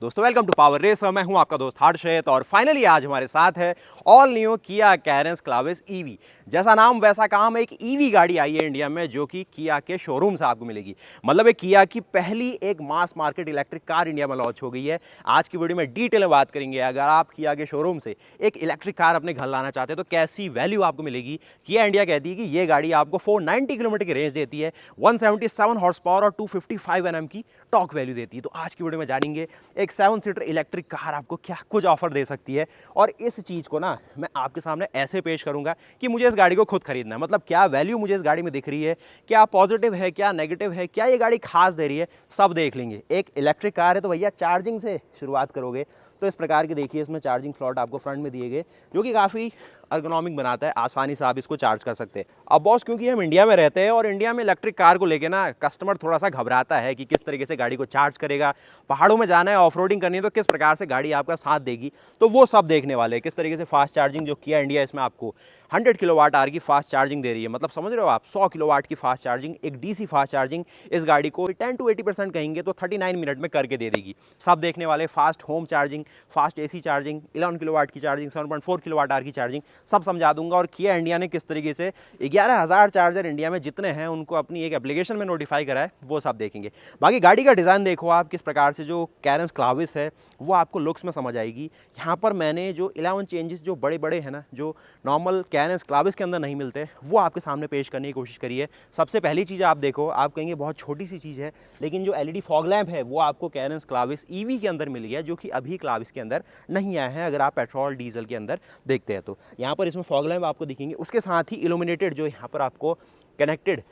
दोस्तों welcome to power racer. मैं हूं आपका दोस्त हर्षित और फाइनली आज हमारे साथ है all new Kia Carens Clavis EV. जैसा नाम वैसा काम, एक ईवी गाड़ी आई है इंडिया में जो कि किया के शोरूम से आपको मिलेगी। मतलब एक किया की पहली एक mass market electric car India में लॉन्च हो गई है। आज की वीडियो में डिटेल में बात करेंगे। अगर आप किया के शोरूम से एक इलेक्ट्रिक कार अपने घर लाना चाहते हैं तो कैसी वैल्यू आपको मिलेगी। किया इंडिया कहती है कि ये गाड़ी आपको 490 किलोमीटर की रेंज देती है, 177 हॉर्स पावर और 255 Nm की टॉक वैल्यू देती है। तो आज की वीडियो में जानेंगे एक 7 सीटर इलेक्ट्रिक कार आपको क्या कुछ ऑफर दे सकती है, और इस चीज़ को ना मैं आपके सामने ऐसे पेश करूंगा कि मुझे इस गाड़ी को खुद खरीदना है। मतलब क्या वैल्यू मुझे इस गाड़ी में दिख रही है, क्या पॉजिटिव है, क्या नेगेटिव है, क्या ये गाड़ी खास दे रही है, सब देख लेंगे। एक इलेक्ट्रिक कार है तो भैया चार्जिंग से शुरुआत करोगे तो इस प्रकार की देखिए इसमें चार्जिंग स्लॉट आपको फ्रंट में दिए गए जो कि काफ़ी अर्गोनॉमिक बनाता है, आसानी से आप इसको चार्ज कर सकते हैं। अब बॉस क्योंकि हम इंडिया में रहते हैं और इंडिया में इलेक्ट्रिक कार को लेके ना कस्टमर थोड़ा सा घबराता है कि किस तरीके से गाड़ी को चार्ज करेगा, पहाड़ों में जाना है, ऑफ रोडिंग करनी है तो किस प्रकार से गाड़ी आपका साथ देगी। तो वो सब देखने वाले हैं। किस तरीके से फास्ट चार्जिंग जो किया इंडिया इसमें आपको 100 किलोवाट आवर की फास्ट चार्जिंग दे रही है। मतलब समझ रहे हो आप, 100 किलोवाट की फास्ट चार्जिंग, एक डीसी फास्ट चार्जिंग इस गाड़ी को 10 to 80% कहेंगे तो 39 मिनट में करके दे देगी। सब देखने वाले, fast home charging, fast AC charging, 11 kilowatt की चार्जिंग, 7.4 किलोवाट आवर की चार्जिंग, सब समझा दूंगा। और किया इंडिया ने किस तरीके से 11,000 चार्जर इंडिया में जितने हैं उनको अपनी एक एप्लीकेशन में नोटिफाई करा है, वो सब देखेंगे। बाकी गाड़ी का डिज़ाइन देखो आप किस प्रकार से, जो कैरेंस क्लाविस है वो आपको लुक्स में समझ आएगी। यहाँ पर मैंने जो 11 चेंजेस जो बड़े बड़े हैं ना, जो नॉर्मल कैरेंस क्लाविस के अंदर नहीं मिलते, वो आपके सामने पेश करने की कोशिश करी है। सबसे पहली चीज़ आप देखो, आप कहेंगे बहुत छोटी सी चीज़ है, लेकिन जो एलईडी फॉग लैंप है वो आपको कैरेंस क्लाविस ईवी के अंदर मिली है, जो कि अभी क्लाविस के अंदर नहीं आया है। अगर आप पेट्रोल डीजल के अंदर देखते हैं तो यहाँ पर इसमें फॉग लैंप आपको दिखेंगे। उसके साथ ही इल्यूमिनेटेड जो यहाँ पर आपको कनेक्टेड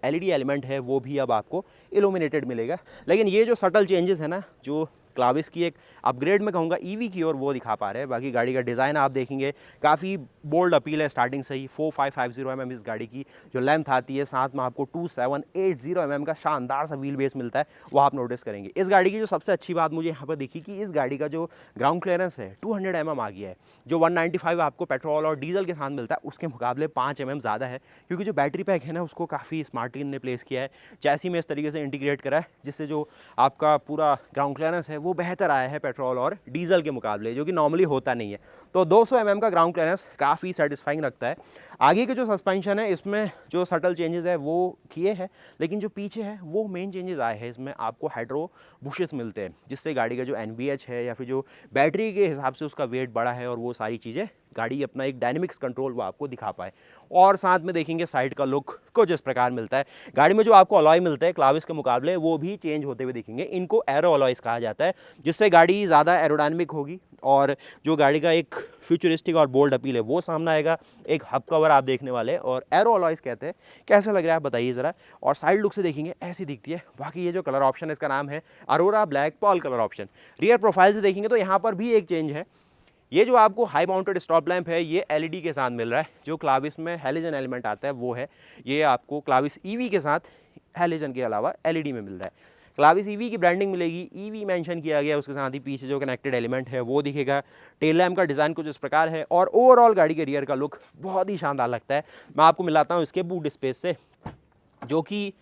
एलईडी एलिमेंट है वो भी अब आपको इल्यूमिनेटेड मिलेगा। लेकिन ये जो सटल चेंजेस है ना, जो क्लाविस की एक अपग्रेड में कहूँगा ईवी की ओर, वो दिखा पा रहे हैं। बाकी गाड़ी का डिज़ाइन आप देखेंगे काफ़ी बोल्ड अपील है स्टार्टिंग से ही। 4550 mm इस गाड़ी की जो लेंथ आती है, साथ में आपको 2780 mm का शानदार सा व्हील बेस मिलता है, वो आप नोटिस करेंगे। इस गाड़ी की जो सबसे अच्छी बात मुझे यहाँ पर दिखी कि इस गाड़ी का जो ग्राउंड क्लियरेंस है 200 mm आ गया है। जो 195 आपको पेट्रोल और डीजल के साथ मिलता है उसके मुकाबले 5 mm ज़्यादा है, क्योंकि जो बैटरी पैक है ना उसको काफ़ी स्मार्टली ने प्लेस किया है। चैसी में इस तरीके से इंटीग्रेट करा है जिससे जो आपका पूरा ग्राउंड क्लियरेंस है वो बेहतर आया है पेट्रोल और डीजल के मुकाबले, जो कि नॉर्मली होता नहीं है। तो 200 mm का ग्राउंड क्लियरेंस काफ़ी सेटिस्फाइंग लगता है। आगे के जो सस्पेंशन है इसमें जो सटल चेंजेस है वो किए हैं, लेकिन जो पीछे है वो मेन चेंजेस आए हैं। इसमें आपको हाइड्रो बुशेस मिलते हैं जिससे गाड़ी का जो NVH है या फिर जो बैटरी के हिसाब से उसका वेट बड़ा है और वो सारी चीज़ें गाड़ी अपना एक डायनेमिक्स कंट्रोल वो आपको दिखा पाए। और साथ में देखेंगे साइड का लुक को जिस प्रकार मिलता है गाड़ी में, जो आपको अलॉय मिलता है क्लाविस के मुकाबले वो भी चेंज होते हुए दिखेंगे। इनको एरो अलॉयस कहा जाता है, जिससे गाड़ी ज़्यादा एरोडायनेमिक होगी और जो गाड़ी का एक फ्यूचरिस्टिक और बोल्ड अपील है वो सामने आएगा। एक हब कवर आप देखने वाले और एरो अलॉयस कहते हैं। कैसा लग रहा है आप बताइए ज़रा। और साइड लुक से देखेंगे ऐसी दिखती है। बाकी ये जो कलर ऑप्शन है इसका नाम है Arora black Paul colour option. Rear profile से देखेंगे तो यहाँ पर भी एक चेंज है। ये जो आपको हाई माउंटेड स्टॉप लैंप है ये एलईडी के साथ मिल रहा है। जो क्लाविस में हेलोजन एलिमेंट आता है वो है, ये आपको क्लाविस ईवी के साथ हेलोजन के अलावा एलईडी में मिल रहा है। क्लाविस ईवी की ब्रांडिंग मिलेगी, ईवी मेंशन किया गया, उसके साथ ही पीछे जो कनेक्टेड एलिमेंट है वो दिखेगा। टेल लैम्प का डिज़ाइन कुछ इस प्रकार है और ओवरऑल गाड़ी के रियर का लुक बहुत ही शानदार लगता है। मैं आपको मिलाता हूँ इसके बूट स्पेस से, जो कि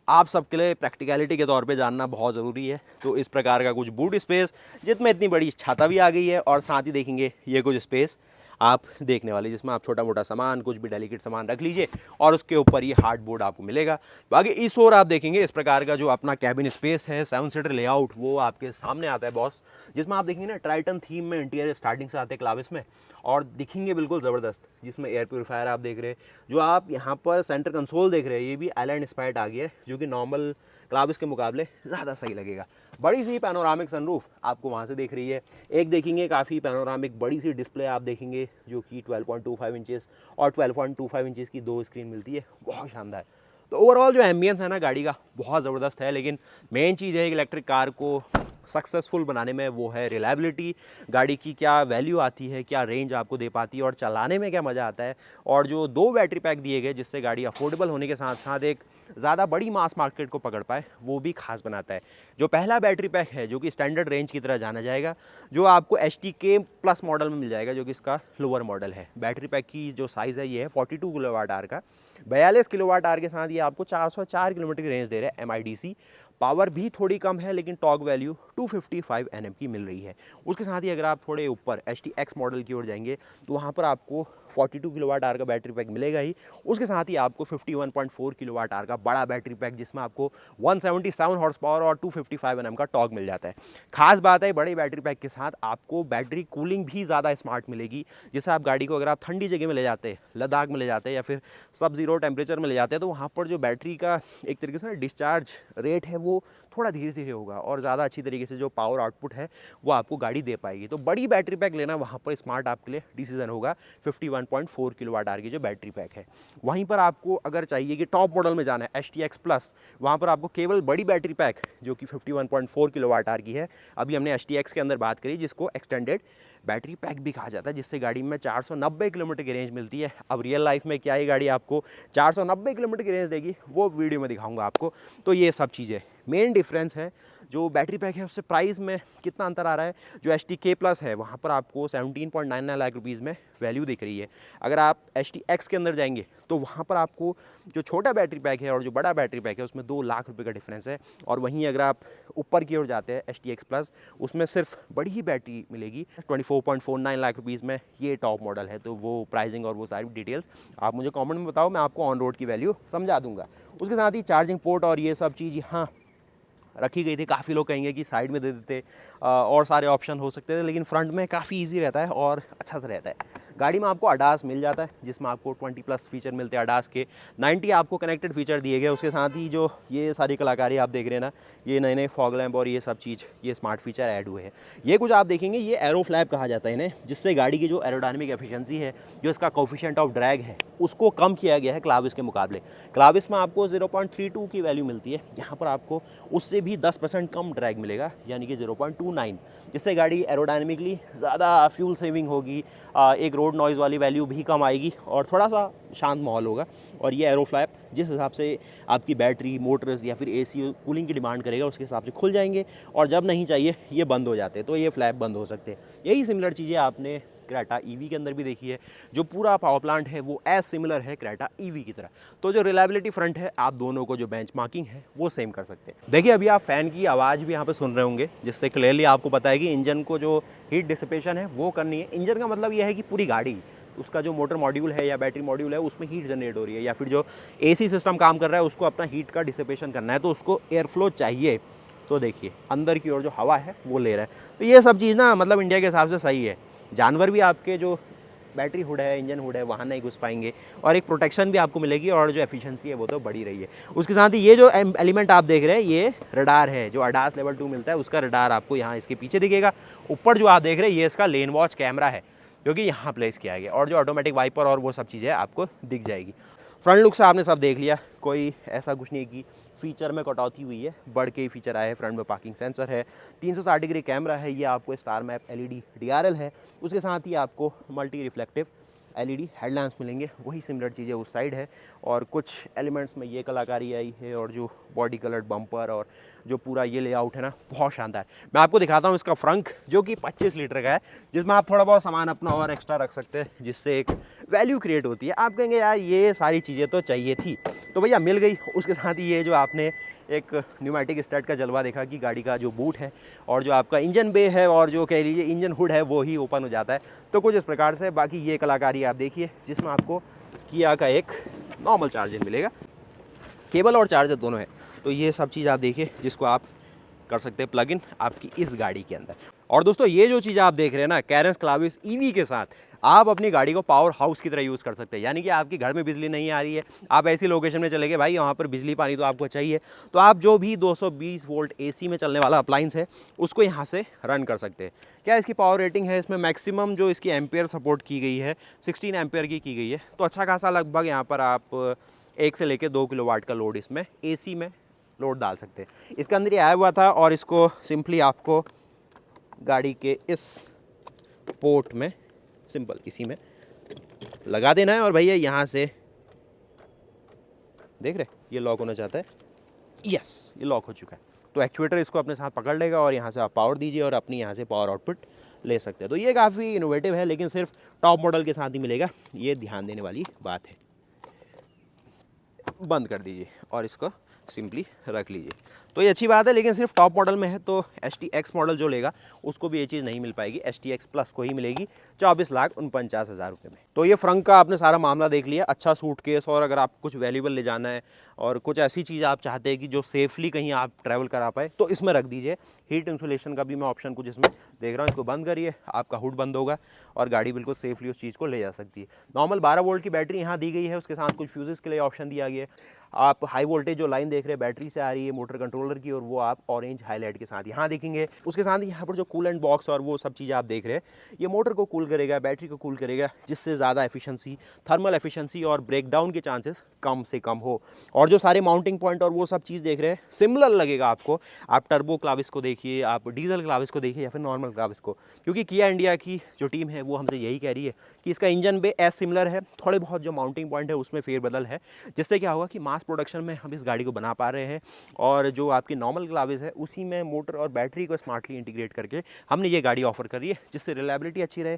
आप सबके लिए प्रैक्टिकलिटी के तौर पे जानना बहुत ज़रूरी है। तो इस प्रकार का कुछ बूट स्पेस, जिसमें इतनी बड़ी छाता भी आ गई है, और साथ ही देखेंगे ये कुछ स्पेस आप देखने वाले जिसमें आप छोटा मोटा सामान, कुछ भी डेलिकेट सामान रख लीजिए, और उसके ऊपर ये हार्डबोर्ड आपको मिलेगा। बाकी इस ओर आप देखेंगे इस प्रकार का जो अपना कैबिन स्पेस है, 7 सीटर लेआउट वो आपके सामने आता है बॉस, जिसमें आप देखेंगे ना ट्राइटन थीम में इंटीरियर स्टार्टिंग से आते हैं क्लाविस में, और दिखेंगे बिल्कुल ज़बरदस्त। जिसमें एयर प्योरीफायर आप देख रहे हैं, जो आप यहाँ पर सेंटर कंसोल देख रहे हैं ये भी आइलैंड इंस्पायर्ड आ गया है, जो कि नॉर्मल क्लाविस के मुकाबले ज़्यादा सही लगेगा। बड़ी सी पैनोरामिक सनरूफ आपको वहाँ से देख रही है। एक देखेंगे काफ़ी पैनोरामिक बड़ी सी डिस्प्ले आप देखेंगे, जो कि 12.25 इंचेस और 12.25 इंचेस की 2 स्क्रीन मिलती है, बहुत शानदार। तो ओवरऑल जो एम्बियंस है ना गाड़ी का बहुत ज़बरदस्त है। लेकिन मेन चीज़ है एक इलेक्ट्रिक कार को सक्सेसफुल बनाने में, वो है रिलायबिलिटी। गाड़ी की क्या वैल्यू आती है, क्या रेंज आपको दे पाती है, और चलाने में क्या मज़ा आता है। और जो 2 बैटरी पैक दिए गए जिससे गाड़ी अफोर्डेबल होने के साथ साथ एक ज़्यादा बड़ी मास मार्केट को पकड़ पाए, वो भी खास बनाता है। जो पहला बैटरी पैक है जो कि स्टैंडर्ड रेंज की तरह जाना जाएगा, जो आपको HTK प्लस मॉडल में मिल जाएगा, जो कि इसका लोअर मॉडल है। बैटरी पैक की जो साइज़ है ये है 42 किलोवाट आवर का। 42 किलोवाट आवर के साथ ये आपको 404 किलोमीटर की रेंज दे रहा है MIDC। पावर भी थोड़ी कम है लेकिन टॉर्क वैल्यू 255 Nm की मिल रही है। उसके साथ ही अगर आप थोड़े ऊपर HTX मॉडल की ओर जाएंगे तो वहाँ पर आपको 42 किलोवाट आवर का बैटरी पैक मिलेगा ही। उसके साथ ही आपको 51.4 किलोवाट आवर का बड़ा बैटरी पैक जिसमें आपको 177 हॉर्स पावर और 255 Nm का टॉर्क मिल जाता है। खास बात है बड़े बैटरी पैक के साथ आपको बैटरी कूलिंग भी ज़्यादा स्मार्ट मिलेगी। जैसे आप गाड़ी को अगर आप ठंडी जगह में ले जाते हैं, लद्दाख में ले जाते हैं या फिर सब जीरो टेम्परेचर में ले जाते हैं, तो वहाँ पर जो बैटरी का एक तरीके से डिस्चार्ज रेट है वो थोड़ा धीरे धीरे होगा और ज़्यादा अच्छी तरीके से जो पावर आउटपुट है वो आपको गाड़ी दे पाएगी। तो बड़ी बैटरी पैक लेना वहाँ पर स्मार्ट आपके लिए डिसीजन होगा। 51.4 किलोवाट आवर की जो बैटरी पैक है। वहीं पर आपको अगर चाहिए कि टॉप मॉडल में जाना है HTX प्लस, वहाँ पर आपको केवल बड़ी बैटरी पैक जो कि 51.4 किलोवाट आवर की है, अभी हमने HTX के अंदर बात करी जिसको एक्सटेंडेड बैटरी पैक भी कहा जाता है, जिससे गाड़ी में 490 किलोमीटर की रेंज मिलती है। अब रियल लाइफ में क्या ये गाड़ी आपको 490 किलोमीटर की रेंज देगी वो वीडियो में दिखाऊंगा आपको। तो ये सब चीज़ें मेन डिफरेंस है जो बैटरी पैक है उससे प्राइस में कितना अंतर आ रहा है। जो HTK प्लस है वहाँ पर आपको 17.99 लाख रुपीज़ में वैल्यू दिख रही है। अगर आप HTX के अंदर जाएंगे तो वहाँ पर आपको जो छोटा बैटरी पैक है और जो बड़ा बैटरी पैक है उसमें 2 लाख रुपए का डिफरेंस है। और वहीं अगर आप ऊपर की ओर जाते हैं HTX प्लस, उसमें सिर्फ बड़ी ही बैटरी मिलेगी 24.49 लाख रुपीज़ में। ये टॉप मॉडल है। तो वो प्राइसिंग और वो सारी डिटेल्स आप मुझे कमेंट में बताओ, मैं आपको ऑन रोड की वैल्यू समझा दूंगा। उसके साथ ही चार्जिंग पोर्ट और ये सब चीज़ यहाँ रखी गई थी। काफ़ी लोग कहेंगे कि साइड में दे देते और सारे ऑप्शन हो सकते थे, लेकिन फ्रंट में काफ़ी इजी रहता है और अच्छा से रहता है। गाड़ी में आपको ADAS मिल जाता है जिसमें आपको 20+ फीचर मिलते हैं ADAS के। 90 आपको कनेक्टेड फीचर दिए गए। उसके साथ ही जो ये सारी कलाकारी आप देख रहे हैं ना, ये नए नए फॉग लैम्प और ये सब चीज़, ये स्मार्ट फीचर ऐड हुए हैं। ये कुछ आप देखेंगे ये एरो फ्लैप कहा जाता है इन्हें, जिससे गाड़ी की जो एरोडायनेमिक एफिशिएंसी है, जो इसका कोफिशिएंट ऑफ ड्रैग है, उसको कम किया गया है क्लाविस के मुकाबले। क्लाविस में आपको 0.32 की वैल्यू मिलती है, यहाँ पर आपको उससे भी 10% कम ड्रैग मिलेगा, यानी कि 0.29, जिससे गाड़ी एरोडायनेमिकली ज़्यादा फ्यूल सेविंग होगी। एक रोड नॉइज़ वाली वैल्यू भी कम आएगी और थोड़ा सा शांत माहौल होगा। और ये एरो फ्लैप जिस हिसाब से आपकी बैटरी, मोटर्स या फिर AC कूलिंग की डिमांड करेगा उसके हिसाब से खुल जाएंगे, और जब नहीं चाहिए ये बंद हो जाते हैं, तो ये फ्लैप बंद हो सकते हैं। यही सिमिलर चीज़ें आपने क्रेटा EV के अंदर भी देखी है। जो पूरा पावर प्लांट है वो एज सिमिलर है क्रेटा EV की तरह। तो जो रिलायबिलिटी फ्रंट है, आप दोनों को जो बेंचमार्किंग है वो सेम कर सकते हैं। देखिए अभी आप फ़ैन की आवाज़ भी यहाँ पे सुन रहे होंगे, जिससे क्लियरली आपको पता है कि इंजन को जो हीट डिसिपेशन है वो करनी है। इंजन का मतलब ये है कि पूरी गाड़ी, उसका जो मोटर मॉड्यूल है या बैटरी मॉड्यूल है उसमें हीट जनरेट हो रही है, या फिर जो AC सिस्टम काम कर रहा है उसको अपना हीट का डिसिपेशन करना है, तो उसको एयर फ्लो चाहिए। तो देखिए अंदर की ओर जो हवा है वो ले रहा है। तो ये सब चीज़ ना मतलब इंडिया के हिसाब से सही है। जानवर भी आपके जो बैटरी हुड है, इंजन हुड है, वहाँ नहीं घुस पाएंगे, और एक प्रोटेक्शन भी आपको मिलेगी, और जो एफिशिएंसी है वो तो बढ़ी रही है। उसके साथ ही ये जो एलिमेंट आप देख रहे हैं ये रडार है, जो ADAS लेवल 2 मिलता है उसका रडार आपको यहाँ इसके पीछे दिखेगा। ऊपर जो आप देख रहे हैं ये इसका लेन वॉच कैमरा है जो कि यहाँ प्लेस किया गया, और जो ऑटोमेटिक वाइपर और वो सब चीज़ें आपको दिख जाएगी। फ्रंट लुक से आपने सब देख लिया, कोई ऐसा कुछ नहीं कि फीचर में कटौती हुई है, बढ़ के ही फीचर आए हैं। फ्रंट में पार्किंग सेंसर है, 360 डिग्री कैमरा है, ये आपको स्टार मैप LED DRL है। उसके साथ ही आपको मल्टी रिफ्लेक्टिव LED हेडलैम्प्स मिलेंगे, वही सिमिलर चीज़ें उस साइड है। और कुछ एलिमेंट्स में ये कलाकारी आई है, और जो बॉडी कलर्ड बम्पर और जो पूरा ये लेआउट है ना, बहुत शानदार। मैं आपको दिखाता हूँ इसका फ्रंक जो कि 25 लीटर का है, जिसमें आप थोड़ा बहुत सामान अपना और एक्स्ट्रा रख सकते हैं, जिससे एक वैल्यू क्रिएट होती है। आप कहेंगे यार ये सारी चीज़ें तो चाहिए थी, तो भैया मिल गई। उसके साथ ही ये जो आपने एक न्यूमेटिक स्टार्ट का जलवा देखा कि गाड़ी का जो बूट है और जो आपका इंजन बे है और जो कह लीजिए इंजन हुड है वो ही ओपन हो जाता है। तो कुछ इस प्रकार से। बाकी ये कलाकारी आप देखिए, जिसमें आपको किया का एक नॉर्मल चार्जर मिलेगा, केबल और चार्जर दोनों है। तो ये सब चीज़ आप देखिए, जिसको आप कर सकते हैं प्लग इन आपकी इस गाड़ी के अंदर। और दोस्तों ये जो चीज़ आप देख रहे हैं ना, कैरेंस क्लाविस EV के साथ आप अपनी गाड़ी को पावर हाउस की तरह यूज़ कर सकते हैं। यानी कि आपके घर में बिजली नहीं आ रही है, आप ऐसी लोकेशन में चले गए भाई वहाँ पर बिजली पानी तो आपको चाहिए, तो आप जो भी 220 वोल्ट AC में चलने वाला अप्लाइंस है उसको यहाँ से रन कर सकते हैं। क्या इसकी पावर रेटिंग है, इसमें मैक्सिमम जो इसकी एम्पेयर सपोर्ट की गई है 16 एम्पेयर की गई है। तो अच्छा खासा लगभग यहाँ पर आप 1 से लेकर 2 किलोवाट का लोड इसमें AC में लोड डाल सकते हैं। इसके अंदर ये आया हुआ था, और इसको सिंपली आपको गाड़ी के इस पोर्ट में सिंपल इसी में लगा देना है, और भैया यहाँ से देख रहे ये लॉक होना चाहता है, यस ये लॉक हो चुका है। तो एक्चुएटर इसको अपने साथ पकड़ लेगा और यहाँ से आप पावर दीजिए और अपनी यहाँ से पावर आउटपुट ले सकते हैं। तो ये काफ़ी इनोवेटिव है, लेकिन सिर्फ टॉप मॉडल के साथ ही मिलेगा, ये ध्यान देने वाली बात है। बंद कर दीजिए और इसको सिंपली रख लीजिए। तो ये अच्छी बात है, लेकिन सिर्फ टॉप मॉडल में है, तो STX मॉडल जो लेगा उसको भी ये चीज़ नहीं मिल पाएगी, STX प्लस को ही मिलेगी 24,49,000 रुपये में। तो ये फ्रंट का आपने सारा मामला देख लिया। अच्छा सूटकेस, और अगर आप कुछ वैल्यूबल ले जाना है और कुछ ऐसी चीज़ आप चाहते हैं कि जो सेफली कहीं आप ट्रैवल करा पाए, तो इसमें रख दीजिए। हीट इंसुलेशन का भी मैं ऑप्शन कुछ इसमें देख रहा हूँ। इसको बंद करिए, आपका हुड बंद होगा और गाड़ी बिल्कुल सेफली उस चीज़ को ले जा सकती है। नॉर्मल 12 वोल्ट की बैटरी यहाँ दी गई है, उसके साथ कुछ फ्यूजेस के लिए ऑप्शन दिया गया है। आप हाई वोल्टेज जो लाइन देख रहे हैं बैटरी से आ रही है मोटर कंट्रोलर की, और वो आप ऑरेंज हाईलाइट के साथ यहाँ देखेंगे। उसके साथ ही यहाँ पर जो कूलेंट बॉक्स और वो सब चीज़ें आप देख रहे हैं, ये मोटर को कूल करेगा, बैटरी को कूल करेगा, जिससे ज़्यादा एफिशिएंसी, थर्मल एफिशिएंसी और ब्रेकडाउन के चांसेस कम से कम हो। और जो सारे माउंटिंग पॉइंट और वो सब चीज़ देख रहे हैं, सिमिलर लगेगा आपको। आप टर्बो क्लाविस को देखिए, आप डीजल क्लाविस को देखिए, या फिर नॉर्मल क्लाविस को, क्योंकि किया इंडिया की जो टीम है वो हमसे यही कह रही है कि इसका इंजन भी एज सिमिलर है, थोड़े बहुत जो माउंटिंग पॉइंट है उसमें फेरबदल है, जिससे क्या होगा कि मास प्रोडक्शन में हम इस गाड़ी को बना पा रहे हैं। और जो आपकी नॉर्मल क्लाविस है उसी में मोटर और बैटरी को स्मार्टली इंटीग्रेट करके हमने ये गाड़ी ऑफर करी है, जिससे रिलायबिलिटी अच्छी रहे।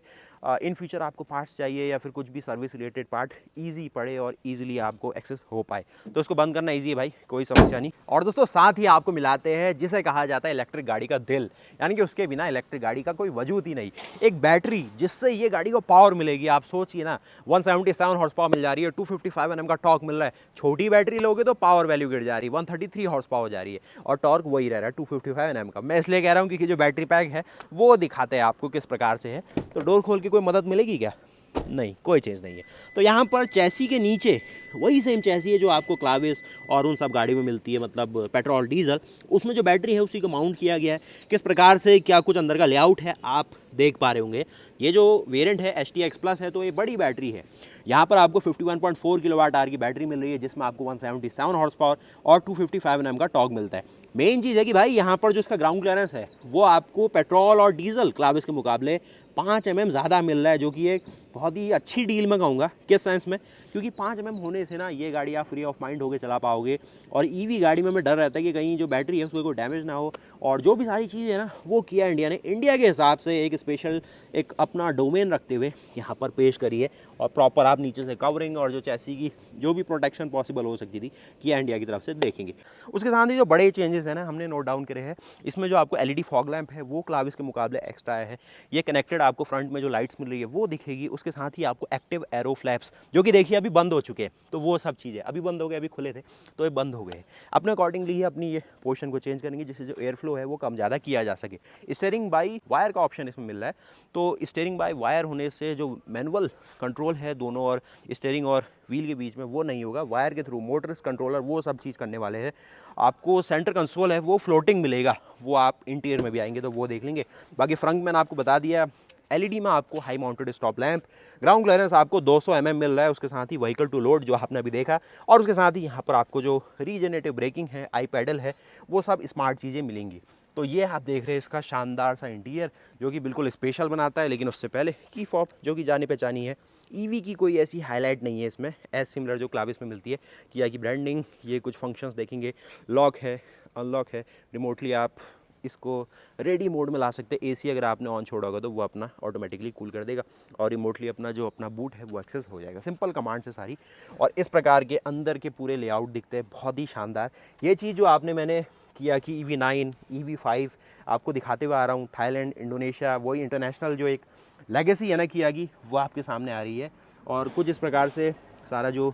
इन फ्यूचर आपको पार्ट्स चाहिए या फिर कुछ भी सर्विस रिलेटेड पार्ट ईजी पड़े और ईजिली आपको एक्सेस हो पाए, तो इसको बंद करना ईजी है भाई, कोई समस्या नहीं। और दोस्तों साथ ही आपको मिलाते हैं जिसे कहा जाता है इलेक्ट्रिक गाड़ी का दिल, यानी कि उसके बिना इलेक्ट्रिक गाड़ी का कोई वजूद ही नहीं, एक बैटरी जिससे ये गाड़ी को पावर मिलेगी। आप सोचिए ना, 177 हॉर्स पावर मिल जा रही है, 255 Nm का टॉर्क मिल रहा है। छोटी बैटरी लोगे तो पावर वैल्यू गिर जा रही है, 133 हॉर्स पावर जा रही है, और टॉर्क वही रह रहा है 255 Nm का। मैं इसलिए कह रहा हूँ कि जो बैटरी पैक है वो दिखाते हैं आपको किस प्रकार से है। तो डोर खोल के कोई मदद मिलेगी क्या? नहीं, कोई चीज़ नहीं है। तो यहाँ पर चैसी के नीचे वही सेम चैसी है जो आपको क्लाविस और उन सब गाड़ी में मिलती है, मतलब पेट्रोल डीजल, उसमें जो बैटरी है उसी को माउंट किया गया है। किस प्रकार से क्या कुछ अंदर का लेआउट है आप देख पा रहे होंगे। ये जो वेरिएंट है STX प्लस है, तो ये बड़ी बैटरी है। यहाँ पर आपको 51.4 kWh की बैटरी मिल रही है, जिसमें आपको 177 हॉर्स पावर और 255 Nm का टॉर्क मिलता है। मेन चीज़ है कि भाई यहाँ पर जो इसका ग्राउंड क्लियरेंस है वो आपको पेट्रोल और डीजल क्लाविस के मुकाबले 5 mm ज़्यादा मिल रहा है, जो कि एक बहुत ही अच्छी डील मैं कहूँगा। किस सेंस में? क्योंकि 5 mm होने से ना ये गाड़ी आप फ्री ऑफ माइंड होकर चला पाओगे। और ईवी गाड़ी में हमें डर रहता है कि कहीं जो बैटरी है उसको कोई डैमेज ना हो, और जो भी सारी चीज़ें हैं ना वो किया इंडिया ने इंडिया के हिसाब से एक स्पेशल एक अपना डोमेन रखते हुए यहाँ पर पेश करी है। और प्रॉपर आप नीचे से कवरिंग और जो चैसी की जो भी प्रोटेक्शन पॉसिबल हो सकती थी किया इंडिया की तरफ से देखेंगे। उसके साथ ही जो बड़े चेंजेस हैं ना हमने नोट डाउन करे हैं, इसमें जो आपको LED फॉग लैंप है वो क्लाविस के मुकाबले एक्स्ट्रा है। ये कनेक्टेड आपको फ्रंट में जो लाइट्स मिल रही है वो दिखेगी। उसके साथ ही आपको एक्टिव एरो फ्लैप्स, जो कि देखिए अभी बंद हो चुके हैं, तो वो सब चीज़ें अभी बंद हो गए, अभी खुले थे तो ये बंद हो गए। अपने अकॉर्डिंगली ही अपनी ये पोर्शन को चेंज करेंगे, जिससे जो एयर फ्लो है वो कम ज़्यादा किया जा सके। स्टीयरिंग बाई वायर का ऑप्शन इसमें मिल रहा है, तो स्टीयरिंग बाई वायर होने से जो मैनुअल कंट्रोल है दोनों और स्टीयरिंग और व्हील के बीच में वो नहीं होगा, वायर के थ्रू मोटर्स कंट्रोलर वो सब चीज़ करने वाले हैं। आपको सेंटर कंसोल है वो फ्लोटिंग मिलेगा, वो आप इंटीरियर में भी आएंगे तो वो देख लेंगे। बाकी फ्रंट मैंने आपको बता दिया, LED में आपको high mounted stop lamp, ground clearance आपको 200 mm मिल रहा है। उसके साथ ही व्हीकल टू लोड जो आपने अभी देखा, और उसके साथ ही यहाँ पर आपको जो रीजनरेटिव ब्रेकिंग है, आई पैडल है, वो सब स्मार्ट चीज़ें मिलेंगी। तो ये आप देख रहे हैं इसका शानदार सा इंटीरियर, जो कि बिल्कुल स्पेशल बनाता है। लेकिन उससे पहले की फॉब जो कि जानी पहचानी है, ईवी की कोई ऐसी हाईलाइट नहीं है इसमें, एज सिमिलर जो क्लाविस में मिलती है। किया की ब्रांडिंग, ये कुछ फंक्शंस देखेंगे, लॉक है, अनलॉक है, रिमोटली आप इसको रेडी मोड में ला सकते हैं। AC अगर आपने ऑन छोड़ा होगा तो वो अपना ऑटोमेटिकली कूल कर देगा, और रिमोटली अपना जो अपना बूट है वो एक्सेस हो जाएगा। सिंपल कमांड से सारी, और इस प्रकार के अंदर के पूरे लेआउट दिखते हैं बहुत ही शानदार। ये चीज़ जो आपने मैंने किया कि EV9 EV5 आपको दिखाते हुए आ रहा हूँ, थाईलैंड, इंडोनेशिया, वही इंटरनेशनल जो एक लेगेसी है ना किया की, वो आपके सामने आ रही है। और कुछ इस प्रकार से सारा जो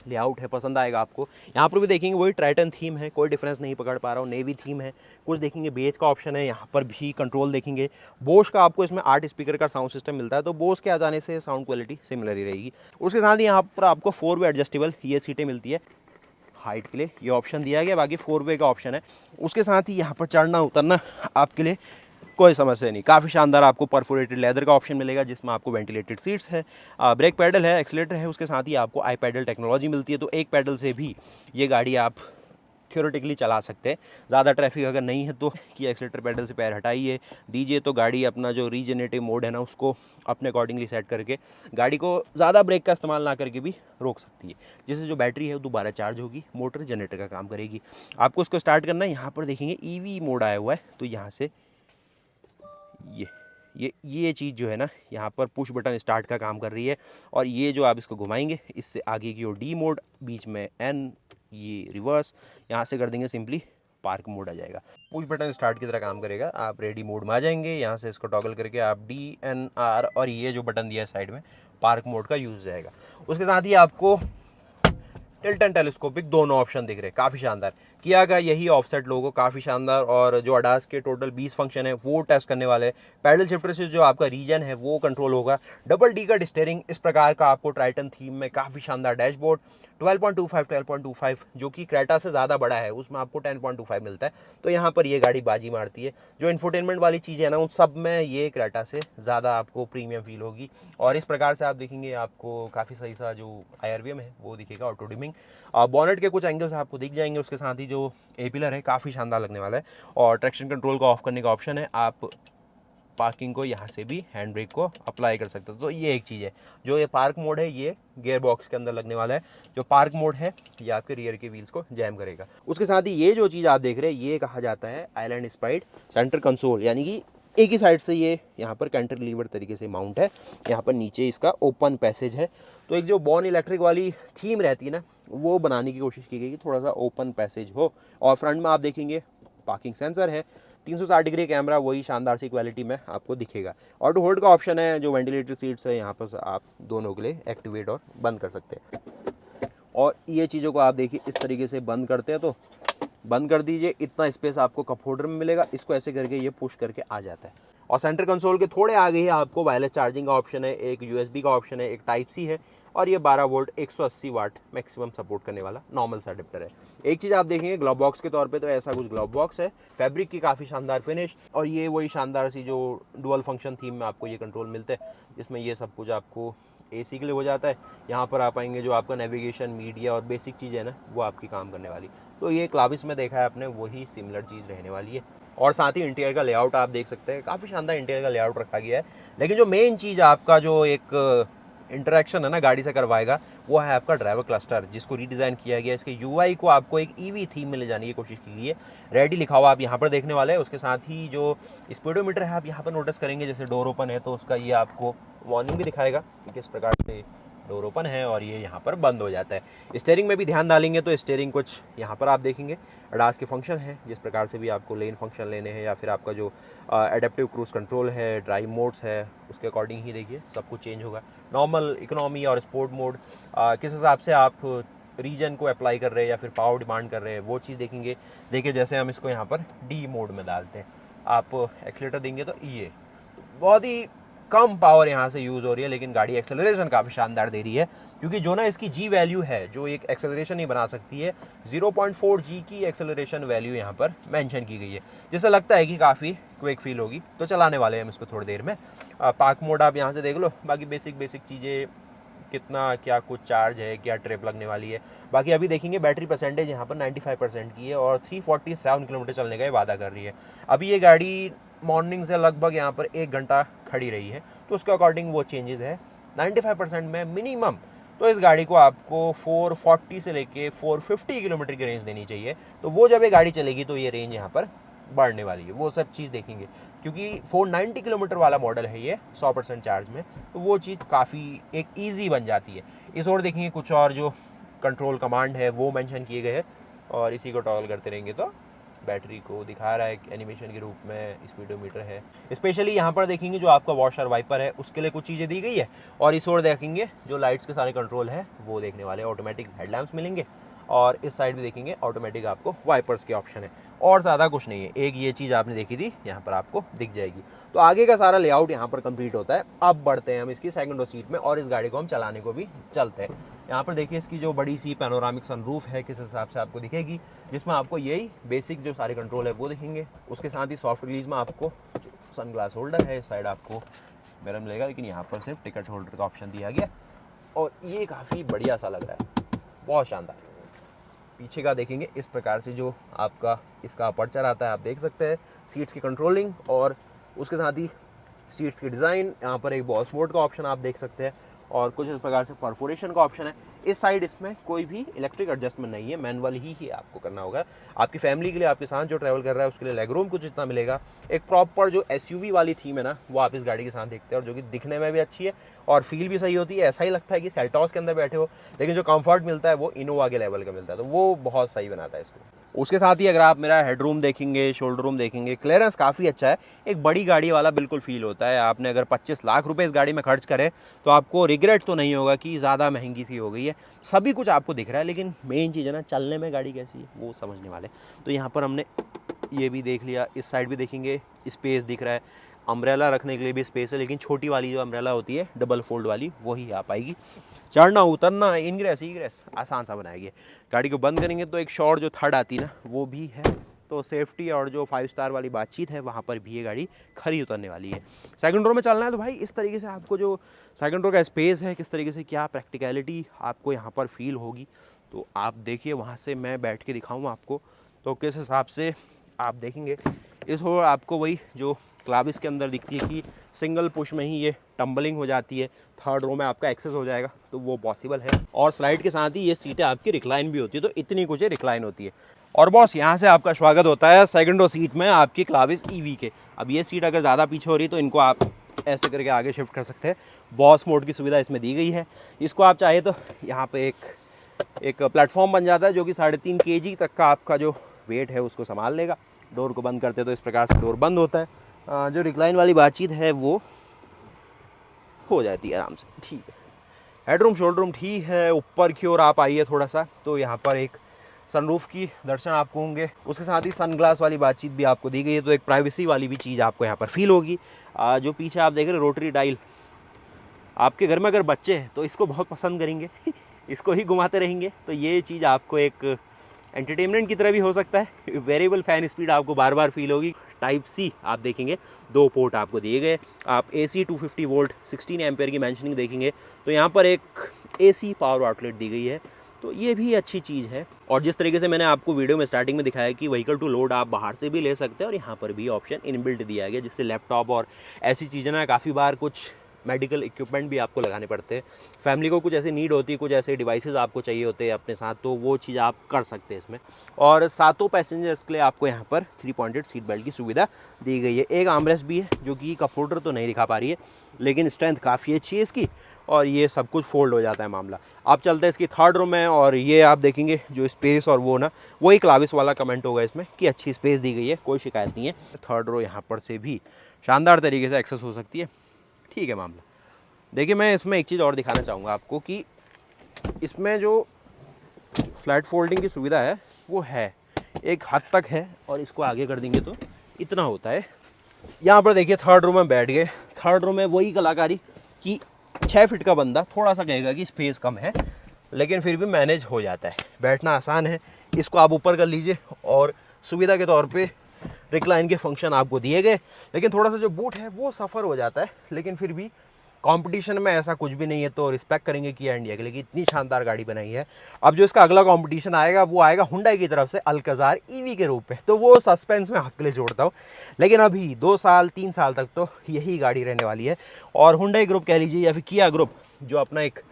लेआउट है पसंद आएगा आपको। यहाँ पर भी देखेंगे वही ट्राइटन थीम है, कोई डिफरेंस नहीं पकड़ पा रहा हूँ, नेवी थीम है। कुछ देखेंगे बेज का ऑप्शन है, यहाँ पर भी कंट्रोल देखेंगे। बोश का आपको इसमें 8 स्पीकर का साउंड सिस्टम मिलता है, तो बोस के आ जाने से साउंड क्वालिटी सिमिलर ही रहेगी। उसके साथ ही यहाँ पर आपको 4 वे एडजस्टेबल ये सीटें मिलती है, हाइट के लिए ये ऑप्शन दिया गया, बाकी 4 वे का ऑप्शन है। उसके साथ ही यहाँ पर चढ़ना उतरना आपके लिए कोई समस्या नहीं। काफ़ी शानदार आपको परफोरेटेड लेदर का ऑप्शन मिलेगा, जिसमें आपको वेंटिलेटेड सीट्स है, ब्रेक पैडल है, एक्सीलेटर है। उसके साथ ही आपको आई पैडल टेक्नोलॉजी मिलती है, तो एक पैडल से भी ये गाड़ी आप थ्योरेटिकली चला सकते हैं। ज़्यादा ट्रैफिक अगर नहीं है तो कि एक्सीलेटर पैडल से पैर हटाइए दीजिए, तो गाड़ी अपना जो रीजनरेटिव मोड है ना उसको अपने अकॉर्डिंगली सेट करके गाड़ी को ज़्यादा ब्रेक का इस्तेमाल ना करके भी रोक सकती है, जिससे जो बैटरी है वो दोबारा चार्ज होगी, मोटर जनरेटर का काम करेगी। आपको उसको स्टार्ट करना है, यहाँ पर देखेंगे EV मोड आया हुआ है, तो यहाँ से ये चीज़ जो है ना यहाँ पर पुश बटन स्टार्ट का काम कर रही है। और ये जो आप इसको घुमाएंगे इससे आगे की ओर D मोड, बीच में N, ये रिवर्स, यहाँ से कर देंगे सिंपली पार्क मोड आ जाएगा। पुश बटन स्टार्ट की तरह काम करेगा। आप रेडी मोड में आ जाएंगे, यहाँ से इसको टॉगल करके आप DNR और ये जो बटन दिया है साइड में पार्क मोड का यूज़ जाएगा। उसके साथ ही आपको टिल्ट एंड टेलीस्कोपिक दोनों ऑप्शन दिख रहे हैं, काफ़ी शानदार। किया गया यही ऑफसेट लोगो काफ़ी शानदार, और जो अडास के टोटल 20 फंक्शन है वो टेस्ट करने वाले हैं। पैडल शिफ्टर से जो आपका रीजन है वो कंट्रोल होगा। डबल डीकट स्टीयरिंग इस प्रकार का आपको ट्राइटन थीम में काफ़ी शानदार डैशबोर्ड 12.25 जो कि क्रेटा से ज़्यादा बड़ा है, उसमें आपको 10.25 मिलता है। तो यहाँ पर ये गाड़ी बाजी मारती है। जो इन्फोटेनमेंट वाली चीज़ें हैं ना, उन सब में ये क्रेटा से ज़्यादा आपको प्रीमियम फील होगी। और इस प्रकार से आप देखेंगे आपको काफ़ी सही सा जो IRVM है वो दिखेगा, ऑटो डिमिंग। बॉनेट के कुछ एंगल्स आपको दिख जाएंगे। उसके साथ ही जो ए पिलर है काफ़ी शानदार लगने वाला है। और ट्रैक्शन कंट्रोल को ऑफ करने का ऑप्शन है, आप पार्किंग को यहाँ से भी हैंड ब्रेक को अप्लाई कर सकते हो। तो ये एक चीज़ है। जो ये पार्क मोड है ये गियर बॉक्स के अंदर लगने वाला है। जो पार्क मोड है ये आपके रियर के व्हील्स को जैम करेगा। उसके साथ ही ये जो चीज़ आप देख रहे हैं ये कहा जाता है आइलैंड स्पाइड सेंटर कंसोल, यानी कि एक ही साइड से ये यहाँ पर कैंटिलीवर तरीके से माउंट है। यहाँ पर नीचे इसका ओपन पैसेज है। तो एक जो बॉर्न इलेक्ट्रिक वाली थीम रहती है ना, वो बनाने की कोशिश की गई कि थोड़ा सा ओपन पैसेज हो। और फ्रंट में आप देखेंगे पार्किंग सेंसर है, 360 डिग्री कैमरा वही शानदार सी क्वालिटी में आपको दिखेगा। ऑटो होल्ड का ऑप्शन है। जो वेंटिलेटर सीट्स है यहाँ पर आप दोनों के लिए एक्टिवेट और बंद कर सकते हैं। और ये चीज़ों को आप देखिए इस तरीके से बंद करते हैं तो बंद कर दीजिए, इतना स्पेस आपको कप होल्डर में मिलेगा। इसको ऐसे करके ये पुश करके आ जाता है। और सेंटर कंसोल के थोड़े आगे ही आपको वायरलेस चार्जिंग का ऑप्शन है, एक USB का ऑप्शन है, एक टाइप C है, और ये 12 वोल्ट 180 वाट मैक्सिमम सपोर्ट करने वाला नॉर्मल सा अडेप्टर है। एक चीज़ आप देखेंगे ग्लव बॉक्स के तौर पे तो ऐसा कुछ ग्लव बॉक्स है, फैब्रिक की काफ़ी शानदार फिनिश, और ये वही शानदार सी जो डुअल फंक्शन थीम में आपको ये कंट्रोल मिलते हैं, जिसमें ये सब कुछ आपको AC के लिए हो जाता है। यहाँ पर आप आएंगे जो आपका नेविगेशन, मीडिया और बेसिक चीज़ें है ना, वो आपकी काम करने वाली। तो ये क्लाविस में देखा है आपने, वही सिमिलर चीज़ रहने वाली है। और साथ ही इंटीरियर का लेआउट आप देख सकते हैं, काफ़ी शानदार इंटीरियर का लेआउट रखा गया है। लेकिन जो मेन चीज़ आपका जो एक इंटरेक्शन है ना गाड़ी से करवाएगा, वो है आपका ड्राइवर क्लस्टर, जिसको रीडिज़ाइन किया गया है। इसके UI को आपको एक EV थीम में ले जाने की कोशिश की गई है। रेडी लिखा हुआ आप यहाँ पर देखने वाले हैं। उसके साथ ही जो स्पीडोमीटर है आप यहाँ पर नोटिस करेंगे, जैसे डोर ओपन है तो उसका ये आपको वार्निंग भी दिखाएगा कि किस प्रकार से डोर ओपन है, और ये यहाँ पर बंद हो जाता है। स्टीयरिंग में भी ध्यान डालेंगे तो स्टीयरिंग कुछ यहाँ पर आप देखेंगे अडास के फंक्शन है, जिस प्रकार से भी आपको लेन फंक्शन लेने हैं या फिर आपका जो एडेप्टिव क्रूज कंट्रोल है, ड्राइव मोड्स है, उसके अकॉर्डिंग ही देखिए सब कुछ चेंज होगा। नॉर्मल, इकोनॉमी और स्पोर्ट मोड किस हिसाब से आप रीजन को अप्लाई कर रहे हैं या फिर पावर डिमांड कर रहे हैं वो चीज़ देखेंगे। देखिए जैसे हम इसको यहाँ पर D मोड में डालते हैं, आप एक्सीलेटर देंगे तो ये बहुत ही कम पावर यहाँ से यूज़ हो रही है, लेकिन गाड़ी एक्सेलरेशन काफ़ी शानदार दे रही है। क्योंकि जो ना इसकी G वैल्यू है, जो एक एक्सेलरेशन ही बना सकती है, 0.4 G की एक्सेलरेशन वैल्यू यहाँ पर मेंशन की गई है, जिससे लगता है कि काफ़ी क्विक फील होगी। तो चलाने वाले हैं हम इसको थोड़ी देर में। पार्क मोड आप यहाँ से देख लो, बाकी बेसिक चीज़ें कितना क्या कुछ चार्ज है, क्या ट्रिप लगने वाली है। बाकी अभी देखेंगे बैटरी परसेंटेज यहाँ पर 95% की है और 347 किलोमीटर चलने का ये वादा कर रही है। अभी ये गाड़ी मॉर्निंग से लगभग यहाँ पर 1 घंटा खड़ी रही है, तो उसके अकॉर्डिंग वो चेंजेस है 95% में मिनिमम। तो इस गाड़ी को आपको 440 से लेके 450 किलोमीटर की रेंज देनी चाहिए। तो वो जब ये गाड़ी चलेगी तो ये रेंज यहाँ पर बढ़ने वाली है, वो सब चीज़ देखेंगे। क्योंकि 490 किलोमीटर वाला मॉडल है ये 100% चार्ज में, तो वो चीज़ काफ़ी एक ईजी बन जाती है। इस और देखेंगे कुछ और जो कंट्रोल कमांड है वो मेंशन किए गए हैं, और इसी को टॉगल करते रहेंगे तो बैटरी को दिखा रहा है एनिमेशन के रूप में। स्पीडोमीटर है, स्पेशली यहाँ पर देखेंगे जो आपका वॉशर वाइपर है उसके लिए कुछ चीज़ें दी गई है। और इस ओर देखेंगे जो लाइट्स के सारे कंट्रोल है वो देखने वाले, ऑटोमेटिक हेडलैम्प्स मिलेंगे, और इस साइड भी देखेंगे ऑटोमेटिक आपको वाइपर्स के ऑप्शन है। और ज़्यादा कुछ नहीं है, एक ये चीज़ आपने देखी थी यहाँ पर आपको दिख जाएगी। तो आगे का सारा लेआउट यहाँ पर कंप्लीट होता है। अब बढ़ते हैं हम इसकी सेकंड रो सीट में और इस गाड़ी को हम चलाने को भी चलते हैं। यहाँ पर देखिए इसकी जो बड़ी सी पैनोरामिक सनरूफ है किस हिसाब से आपको दिखेगी, जिसमें आपको यही बेसिक जो सारे कंट्रोल है वो दिखेंगे। उसके साथ ही सॉफ्ट रिलीज में आपको सन ग्लास होल्डर है, इस साइड आपको मिरर मिलेगा, लेकिन यहाँ पर सिर्फ टिकट होल्डर का ऑप्शन दिया गया, और ये काफ़ी बढ़िया सा लग रहा है, बहुत शानदार। पीछे का देखेंगे इस प्रकार से जो आपका इसका अपर्चर आता है आप देख सकते हैं, सीट्स की कंट्रोलिंग और उसके साथ ही सीट्स की डिज़ाइन। यहाँ पर एक बॉस मोड का ऑप्शन आप देख सकते हैं, और कुछ इस प्रकार से परफोरेशन का ऑप्शन है। इस साइड इसमें कोई भी इलेक्ट्रिक एडजस्टमेंट नहीं है, मैनुअल ही आपको करना होगा। आपकी फैमिली के लिए, आपके साथ जो ट्रैवल कर रहा है उसके लिए लेग रूम कुछ इतना मिलेगा। एक प्रॉपर जो SUV वाली थीम है ना, वो आप इस गाड़ी के साथ देखते हैं, और जो कि दिखने में भी अच्छी है और फील भी सही होती है। ऐसा ही लगता है कि सेल्टॉस के अंदर बैठे हो, लेकिन जो कंफर्ट मिलता है वो इनोवा के लेवल का मिलता है, तो वो बहुत सही बनाता है इसको। उसके साथ ही अगर आप मेरा हेडरूम देखेंगे, शोल्डर रूम देखेंगे, क्लियरेंस काफ़ी अच्छा है। एक बड़ी गाड़ी वाला बिल्कुल फील होता है। आपने अगर 25 लाख रुपए इस गाड़ी में खर्च करें तो आपको रिग्रेट तो नहीं होगा कि ज़्यादा महंगी सी हो गई है। सभी कुछ आपको दिख रहा है, लेकिन मेन चीज़ है ना, चलने में गाड़ी कैसी है वो समझने वाले। तो यहाँ पर हमने ये भी देख लिया, इस साइड भी देखेंगे, स्पेस दिख रहा है, अम्ब्रेला रखने के लिए भी स्पेस है, लेकिन छोटी वाली जो अम्ब्रेला होती है डबल फोल्ड वाली वही आ पाएगी। चढ़ना उतरना इनग्रेस ईग्रेस आसान सा बनाएगी। गाड़ी को बंद करेंगे तो एक शॉट जो थर्ड आती है ना वो भी है। तो सेफ्टी और जो 5 स्टार वाली बातचीत है वहाँ पर भी ये गाड़ी खरी उतरने वाली है। सेकंड रो में चलना है तो भाई इस तरीके से आपको जो सेकंड रो का स्पेस है, किस तरीके से क्या प्रैक्टिकलिटी आपको यहाँ पर फील होगी, तो आप देखिए। वहाँ से मैं बैठ के दिखाऊँ आपको तो किस हिसाब से आप देखेंगे। इस हो आपको वही जो क्लाविस के अंदर दिखती है कि सिंगल पुश में ही ये टम्बलिंग हो जाती है, थर्ड रो में आपका एक्सेस हो जाएगा, तो वो पॉसिबल है। और स्लाइड के साथ ही ये सीटें आपकी रिक्लाइन भी होती है, तो इतनी कुछ रिक्लाइन होती है। और बॉस यहाँ से आपका स्वागत होता है सेकंड रो सीट में आपकी क्लाविस ईवी के। अब ये सीट अगर ज़्यादा पीछे हो रही तो इनको आप ऐसे करके आगे शिफ्ट कर सकते हैं। बॉस मोड की सुविधा इसमें दी गई है। इसको आप चाहे तो यहाँ पे एक प्लेटफॉर्म बन जाता है जो कि 3.5 kg तक का आपका जो वेट है उसको संभाल लेगा। डोर को बंद करते तो इस प्रकार से डोर बंद होता है। जो रिक्लाइन वाली बातचीत है वो हो जाती है आराम से, ठीक है। हेडरूम शोल्डर रूम ठीक है। ऊपर की ओर आप आइए थोड़ा सा तो यहाँ पर एक सनरूफ की दर्शन आपको होंगे। उसके साथ ही सनग्लास वाली बातचीत भी आपको दी गई है, तो एक प्राइवेसी वाली भी चीज़ आपको यहाँ पर फील होगी। जो पीछे आप देख रहे हैं रोटरी डायल, आपके घर में अगर बच्चे हैं तो इसको बहुत पसंद करेंगे इसको ही घुमाते रहेंगे। तो ये चीज़ आपको एक एंटरटेनमेंट की तरह भी हो सकता है। वेरिएबल फ़ैन स्पीड आपको बार बार फील होगी। टाइप सी आप देखेंगे 2 पोर्ट आपको दिए गए। आप AC 250 वोल्ट 16 एम्पेयर की मेंशनिंग देखेंगे तो यहाँ पर एक AC पावर आउटलेट दी गई है, तो ये भी अच्छी चीज़ है। और जिस तरीके से मैंने आपको वीडियो में स्टार्टिंग में दिखाया कि व्हीकल टू लोड आप बाहर से भी ले सकते हैं, और यहाँ पर भी ऑप्शन इनबिल्ट दिया गया, जिससे लैपटॉप और ऐसी चीज़ें ना, काफ़ी बार कुछ मेडिकल इक्विपमेंट भी आपको लगाने पड़ते हैं। फैमिली को कुछ ऐसी नीड होती है, कुछ ऐसे डिवाइसेस आपको चाहिए होते हैं अपने साथ, तो वो चीज़ आप कर सकते हैं इसमें। और सातों पैसेंजर्स के लिए आपको यहाँ पर 3 पॉइंटेड सीट बेल्ट की सुविधा दी गई है। एक आर्मरेस्ट भी है जो कि कप होल्डर तो नहीं दिखा पा रही है, लेकिन स्ट्रेंथ काफ़ी अच्छी है इसकी, और ये सब कुछ फोल्ड हो जाता है मामला। आप चलते हैं इसकी थर्ड रो में, और ये आप देखेंगे जो स्पेस और वो ना, वही क्लाविस वाला कमेंट होगा इसमें कि अच्छी स्पेस दी गई है, कोई शिकायत नहीं है। थर्ड रो यहाँ पर से भी शानदार तरीके से एक्सेस हो सकती है, ठीक है मामला। देखिए मैं इसमें एक चीज़ और दिखाना चाहूँगा आपको कि इसमें जो फ्लैट फोल्डिंग की सुविधा है वो है, एक हद तक है, और इसको आगे कर देंगे तो इतना होता है। यहाँ पर देखिए थर्ड रो में बैठ गए। थर्ड रो में वही कलाकारी कि 6 फीट का बंदा थोड़ा सा कहेगा कि स्पेस कम है, लेकिन फिर भी मैनेज हो जाता है, बैठना आसान है। इसको आप ऊपर कर लीजिए, और सुविधा के तौर पे रिक्लाइन के फंक्शन आपको दिए गए, लेकिन थोड़ा सा जो बूट है वो सफ़र हो जाता है, लेकिन फिर भी कंपटीशन में ऐसा कुछ भी नहीं है, तो रिस्पेक्ट करेंगे किया इंडिया के लिए कि इतनी शानदार गाड़ी बनाई है। अब जो इसका अगला कंपटीशन आएगा वो आएगा हुंडई की तरफ से अल्काज़ार ईवी के रूप में, तो वो सस्पेंस में हाथ के लिए जोड़ता हूँ। लेकिन अभी 2 साल 3 साल तक तो यही गाड़ी रहने वाली है। और हुंडई ग्रुप कह लीजिए या फिर किया ग्रुप जो अपना एक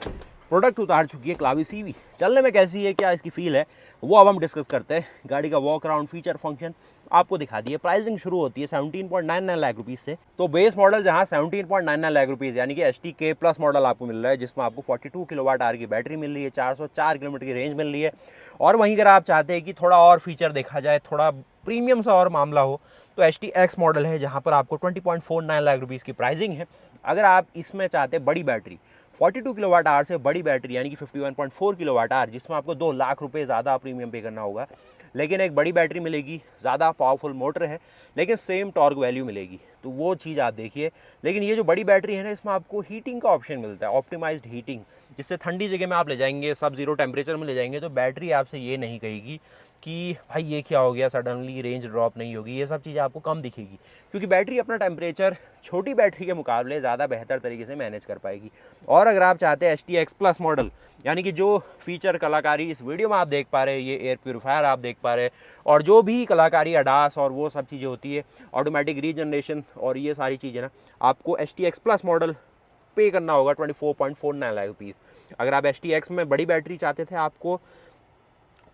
प्रोडक्ट उतार चुकी है क्लाविस ईवी, चलने में कैसी है, क्या इसकी फील है, वो अब हम डिस्कस करते हैं। गाड़ी का वॉक अराउंड फीचर फंक्शन आपको दिखा दिए। प्राइसिंग शुरू होती है 17.99 लाख रुपीज़ से। तो बेस मॉडल जहां 17.99 लाख रुपीज़ यानी कि HTK प्लस मॉडल आपको मिल रहा है, जिसमें आपको 42 किलोवाट आवर की बैटरी मिल रही है, 404 किलोमीटर की रेंज मिल रही है। और वहीं अगर आप चाहते हैं कि थोड़ा और फीचर देखा जाए, थोड़ा प्रीमियम सा और मामला हो, तो HTX मॉडल है जहाँ पर आपको 20.49 लाख रुपीज़ की प्राइसिंग है। अगर आप इसमें चाहते हैं बड़ी बैटरी, 42 किलोवाट आवर से बड़ी बैटरी यानी कि 51.4 किलोवाट आवर, जिसमें आपको 2 लाख रुपए ज़्यादा प्रीमियम पे करना होगा, लेकिन एक बड़ी बैटरी मिलेगी, ज़्यादा पावरफुल मोटर है, लेकिन सेम टॉर्क वैल्यू मिलेगी, तो वो चीज़ आप देखिए। लेकिन ये जो बड़ी बैटरी है ना, इसमें आपको हीटिंग का ऑप्शन मिलता है, ऑप्टिमाइज्ड हीटिंग, जिससे ठंडी जगह में आप ले जाएंगे, सब जीरो टेम्परेचर में ले जाएंगे, तो बैटरी आपसे ये नहीं कहेगी कि भाई ये क्या हो गया, सडनली रेंज ड्रॉप नहीं होगी, ये सब चीज़ें आपको कम दिखेगी, क्योंकि बैटरी अपना टेम्परेचर छोटी बैटरी के मुकाबले ज़्यादा बेहतर तरीके से मैनेज कर पाएगी। और अगर आप चाहते हैं HTX प्लस मॉडल, यानी कि जो फीचर कलाकारी इस वीडियो में आप देख पा रहे हैं, ये एयर प्योरीफायर आप देख पा रहे हैं, और जो भी कलाकारी अडास और वो सब चीज़ें होती है, ऑटोमेटिक रीजनरेशन और ये सारी चीज़ें ना, आपको HTX प्लस मॉडल पे करना होगा 24.49 लाख रुपीज़। अगर आप HTX में बड़ी बैटरी चाहते थे, आपको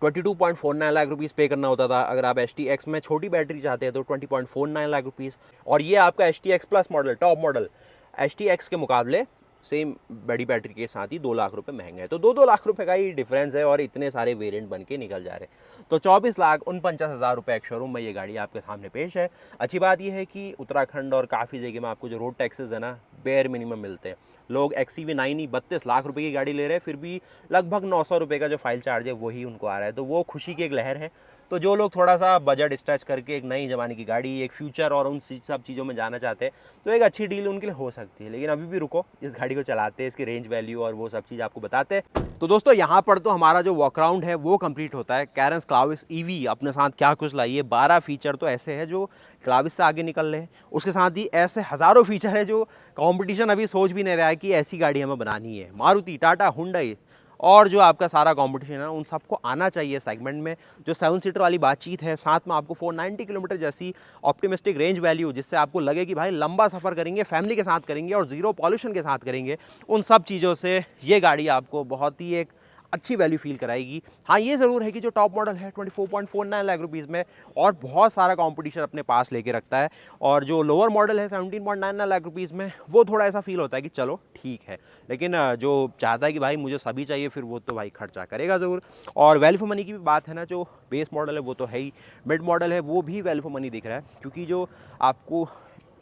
22.49 लाख रुपीज़ पे करना होता था। अगर आप HTX में छोटी बैटरी चाहते हैं तो 20.49 लाख रुपीज़। और ये आपका HTX plus model, top model HTX के मुकाबले सेम बड़ी बैटरी के साथ ही 2 लाख रुपए महंगा है। तो 2-2 लाख रुपए का ही डिफरेंस है और इतने सारे वेरिएंट बन के निकल जा रहे हैं। तो 24,49,000 रुपये एक शोरूम में ये गाड़ी आपके सामने पेश है। अच्छी बात यह है कि उत्तराखंड और काफ़ी जगह में आपको जो रोड टैक्सेस है ना बेयर मिनिमम मिलते हैं। लोग XCV9 ही 32 लाख रुपए की गाड़ी ले रहे हैं, फिर भी लगभग 900 रुपये का जो फाइल चार्ज है वही उनको आ रहा है। तो वो खुशी की एक लहर है। तो जो लोग थोड़ा सा बजट स्ट्रेच करके एक नई ज़माने की गाड़ी, एक फ्यूचर और उन सब चीज़ों में जाना चाहते हैं तो एक अच्छी डील उनके लिए हो सकती है। लेकिन अभी भी रुको, इस गाड़ी को चलाते हैं, इसकी रेंज वैल्यू और वो सब चीज़ आपको बताते हैं। तो दोस्तों यहाँ पर तो हमारा जो वॉक अराउंड है वो कंप्लीट होता है। कैरेंस क्लाविस EV अपने साथ क्या कुछ लाई है। 12 फीचर तो ऐसे हैं जो क्लाविस से आगे निकल रहे हैं। उसके साथ ही ऐसे हज़ारों फीचर है जो कंपटीशन अभी सोच भी नहीं रहा है कि ऐसी गाड़ी हमें बनानी है। मारुति, टाटा, हुंडई और जो आपका सारा कंपटीशन है उन सबको आना चाहिए सेगमेंट में। जो 7 सीटर वाली बातचीत है, साथ में आपको 490 किलोमीटर जैसी ऑप्टिमिस्टिक रेंज वैल्यू, जिससे आपको लगे कि भाई लंबा सफ़र करेंगे, फैमिली के साथ करेंगे और ज़ीरो पॉल्यूशन के साथ करेंगे, उन सब चीज़ों से ये गाड़ी आपको बहुत ही एक अच्छी वैल्यू फील कराएगी। हाँ, ये ज़रूर है कि जो टॉप मॉडल है 24.49 लाख रुपीज़ में और बहुत सारा कंपटीशन अपने पास लेके रखता है, और जो लोअर मॉडल है 17.99 लाख रुपीज़ में वो थोड़ा ऐसा फील होता है कि चलो ठीक है। लेकिन जो चाहता है कि भाई मुझे सभी चाहिए, फिर वो तो भाई खर्चा करेगा ज़रूर। और वैल्यू फॉर मनी की भी बात है ना, जो बेस मॉडल है वो तो है ही, मिड मॉडल है वो भी वैल्यू फॉर मनी दिख रहा है, क्योंकि जो आपको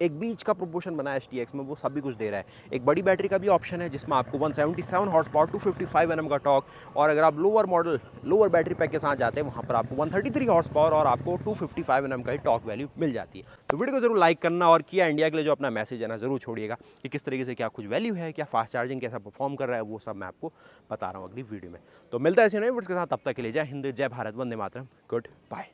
एक बीच का प्रोपोर्शन बना है STX में वो सभी कुछ दे रहा है। एक बड़ी बैटरी का भी ऑप्शन है जिसमें आपको 177 हॉर्स पावर 255 Nm का टॉर्क, और अगर आप लोअर बैटरी पैक के साथ जाते हैं वहाँ पर आपको 133 हॉर्स पावर और आपको 255 Nm का ही टॉर्क वैल्यू मिल जाती है। तो वीडियो को जरूर लाइक करना और किया इंडिया के लिए जो अपना मैसेज है ना ज़रूर छोड़िएगा कि किस तरीके से क्या कुछ वैल्यू है, क्या फास्ट चार्जिंग कैसा परफॉर्म कर रहा है, वो सब मैं आपको बता रहा हूँ अगली वीडियो में। तो मिलता है ऐसे नए वीडियोस के साथ, तब तक के लिए जय हिंद, जय भारत, वंदे मातरम, गुड बाय।